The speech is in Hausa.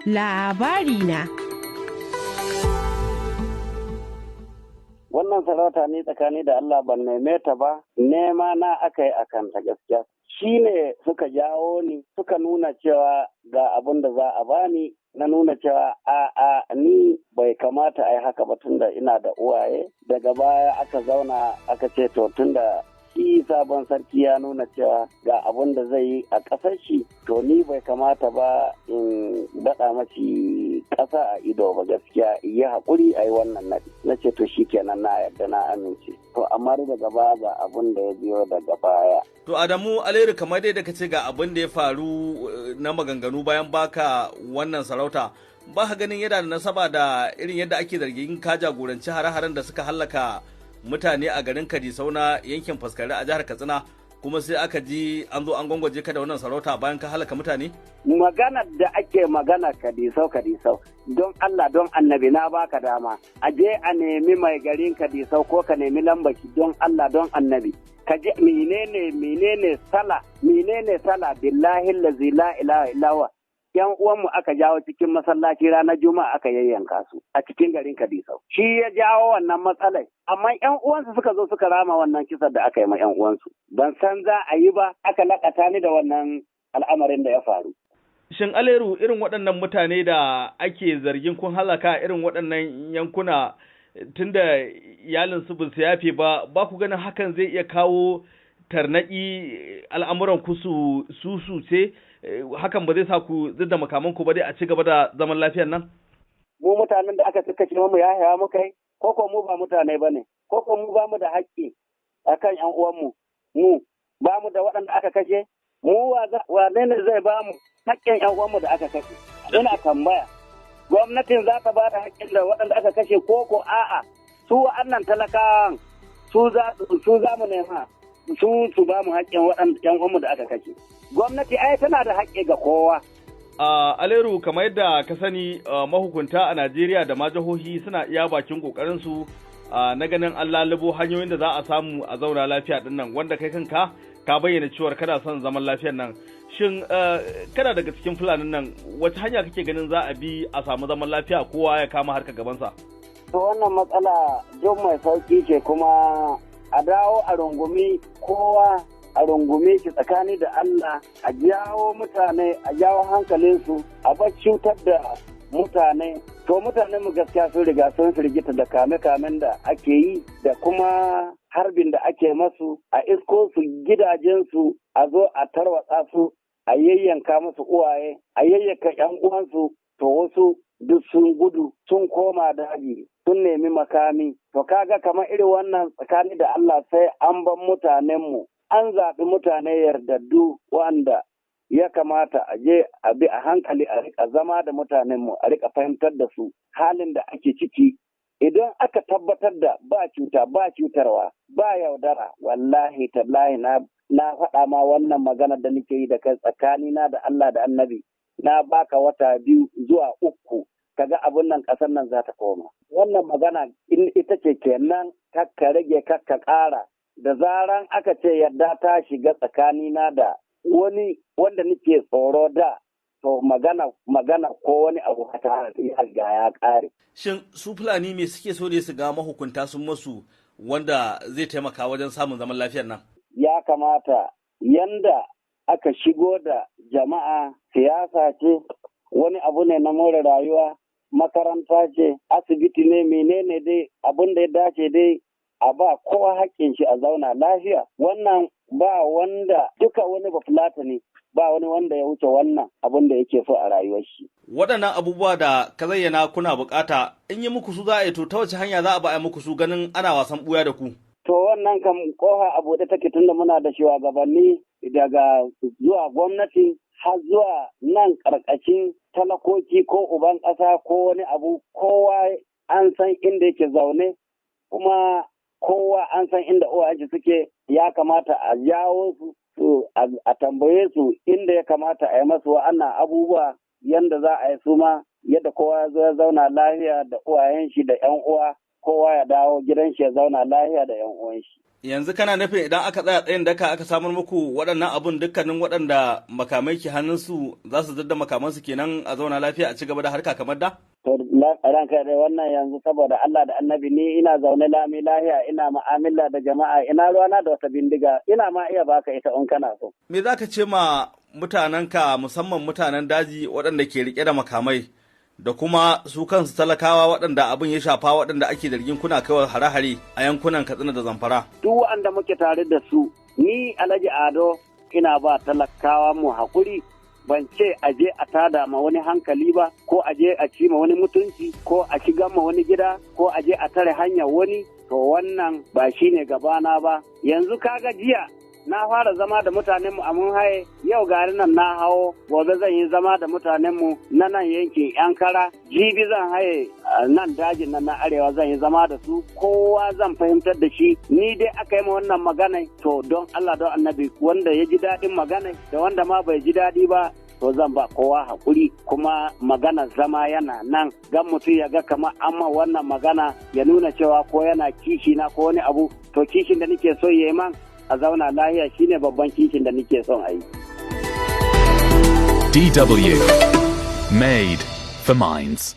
Labarina. Wannan sarauta ni tsakani da Allah ban neme ta ba, nema na aka yi a kanta gaskiya. Shi ne suka jawo ni, suka nuna cewa ga abin da za a bani, na nuna cewa ni bai kamata a yi haka ba tunda ina da uwaye. Daga baya aka zauna aka ce to tunda shi sabon sarki ya nuna cewa ga abin da zai yi a ƙasar shi, to ni bai kamata ba in daɗa mashi ƙasa a ido ba gaskiya, yi haƙuri a yi wannan naɗi. Na ce to shi kenan na yarda na amince. To amma daga baya ga abin da ya biyo daga baya. To Adamu Aliyu, kamar dai da ka ce ga abin da ya faru na maganganu bayan baka wannan sarauta, ba ka ganin yana da nasaba da irin yadda ake zargin ka jagoranci hare-haren da suka hallaka mutane a garin Kadisau na yankin Faskari a jihar Katsina, kuma sai aka ji an zo an gwangwaje ka da wannan sarauta bayan ka halaka mutane? Maganar da ake magana Kadisau, don Allah don annabi na baka dama, a je a nemi mai garin Kadisau ko ka nemi lambaki don Allah don annabi. Ka je menene sala billahi allazi la ilaha illa huwa. Yan uwanmu aka jawo cikin masallaci ranar Juma'a aka yayyanka su a cikin garin Kadisau. Shi ya jawo wannan matsalai. Amma yan uwansu suka zo suka rama wannan kisar da aka yi ma yan uwansu. Ban san za a yi ba, aka lakata ni da wannan al'amarin da ya faru. Shin Aleru, irin waɗannan mutane da ake zargin kun halaka irin waɗannan yankuna tunda iyalin su su yafe ba ku ganin hakan zai iya kawo tarnaƙi al'amuran ku su ce? Hakan ba zai sa ku zidda makaman ku ba dai a ci gaba da zaman lafiyar nan? Mu mutanen da aka kace mu ya haya muka yi, ko mu ba mutane ba ne, ko mu ba mu da haƙƙi a kan ‘yan uwanmu, mu ba mu da waɗanda aka kashe, mu wane ne zai ba mu haƙƙin ‘yan uwanmu da aka kashe? Ina tambaya, gwamnatin za ta ba da haƙƙin da waɗanda aka kashe ko a'a, su wa'annan talakawan su za mu nema. Su ba mu haƙƙin waɗanda ‘yan uwanmu da aka kashe. Gwamnati ai tana da haƙƙi ga kowa. Aleru, kamar yadda ka sani mahukunta a Najeriya da ma jihohi suna iya bakin ƙoƙarinsu na ganin an lalubo hanyoyin da za a samu a zauna lafiya ɗin nan, wanda kai kanka ka bayyana cewar kana son zaman lafiyar nan. Shin kana daga cikin fulanin nan wace hanya kake ganin za a bi a samu zaman lafiya kowa ya kama harka gabansa? To wannan matsala jin mai sauƙi ce, kuma a dawo a rungumi kowa a rungume shi tsakani da Allah, a jawo mutane, a jawo hankalinsu, a bar cutar da mutane. To mutane mu gaskiya sun riga sun firgita da kame-kamen da ake yi da kuma harbin da ake masu, a isko su gidajensu, a zo a tarwatsa su, a yayyanka musu uwaye, a yayyanka ‘yan uwansu, to wasu duk sun gudu, sun koma daji, sun nemi makami. To kaga kamar irin wannan tsakani da Allah sai an ban mutanenmu, an zaɓi mutane yardaddu wanda ya kamata a je a bi a hankali a rika zama da mutanenmu, a rika fahimtar da su halin da ake ciki. Idan aka tabbatar da ba cuta, ba cutarwa, ba yaudara, wallahi tallahi na faɗa ma wannan magana da nake yi da kai tsakanina da Allah da Annabi. Na baka wata 2 zuwa 3 kaga abin nan ƙasar nan za ta koma. Wannan magana ita ce kenan, kakka rage kakka ƙara. Da zaran aka ce yadda ta shiga tsakanina da wani wanda nake tsoro da, to magana ko wani abu ta riga ya ƙare. Shin su Fulani me suke so ne su ga mahukunta sun masu wanda zai taimaka wajen samun zaman lafiyar nan? Ya kamata yanda aka shigo da jama'a, siyasa ce, wani abu ne na more rayuwa, makaranta ce, asibiti ne, menene dai abin da ya dace dai a ba kowa haƙƙin shi a zauna lafiya. Wannan ba wanda duka wani bafulatani, ba wani wanda ya wuce wannan abin da yake so a rayuwar shi. Waɗannan abubuwa da ka zayyana kuna bukata, in yi muku su za a yi to ta wace hanya za a ba a muku su ganin ana wasan ɓuya da ku? To wannan kam kofa a buɗe take tunda muna da shugabanni daga zuwa gwamnati har zuwa nan ƙarƙashin talakoki ko uban ƙasa ko wani abu, kowa an san inda yake zaune, kuma kowa an san inda uwaye suke. Ya kamata a jawo su a tambaye su inda ya kamata a yi masu wa'annan abubuwa, yanda za a yi su ma yadda kowa ya zauna lafiya da uwayen shi da 'yan uwa, kowa ya dawo gidan shi ya zauna lafiya da 'yan uwan shi. Yanzu kana nufin idan aka tsaya tsayin daka aka samar muku waɗannan abun dukkanin waɗanda makamai ke hannunsu za su zadda makamansu kenan a zauna lafiya a ci gaba da harka kamar da? To ranka da wannan yanzu saboda Allah da Annabi ni ina zaune lami lahiya ina mu'amala da jama'a ina ruwana da wata bindiga ina ma iya baka ita in kana so. Me za ka ce ma mutanenka musamman mutanen daji waɗanda ke riƙe da makamai da kuma su kansu talakawa waɗanda abin ya shafa waɗanda ake zargin kuna kaiwa hare-hare a yankunan Katsina da Zamfara? Duk waɗanda muke tare da su ni Alhaji Ado ina ba talakawa mu haƙuri. Ban ce a je a tada ma wani hankali ba ko a je a ci ma wani mutunci ko a shiga ma wani gida ko a je a tare hanyar wani to wannan ba shine gabana ba. Yanzu kaga jiya na fara zama da mutanenmu a mun haye yau gari nan na hawo gobe zan yi zama da mutanenmu na nan yankin Yankara jibi zan haye nan dajin nan na arewa zan yi zama da su kowa zan fahimtar da shi ni dai aka yi ma wannan magana to don Allah don Annabi wanda ya ji daɗin magana da wanda ma bai ji daɗi ba to zan ba kowa haƙuri kuma magana zama yana nan gan mutum ya ga kamar amma wannan magana ya nuna cewa ko yana kishi na ko wani abu to kishin da nake so ya yi man a zauna lahiya shine babban kishin da nake son a yi. DW Made for Minds.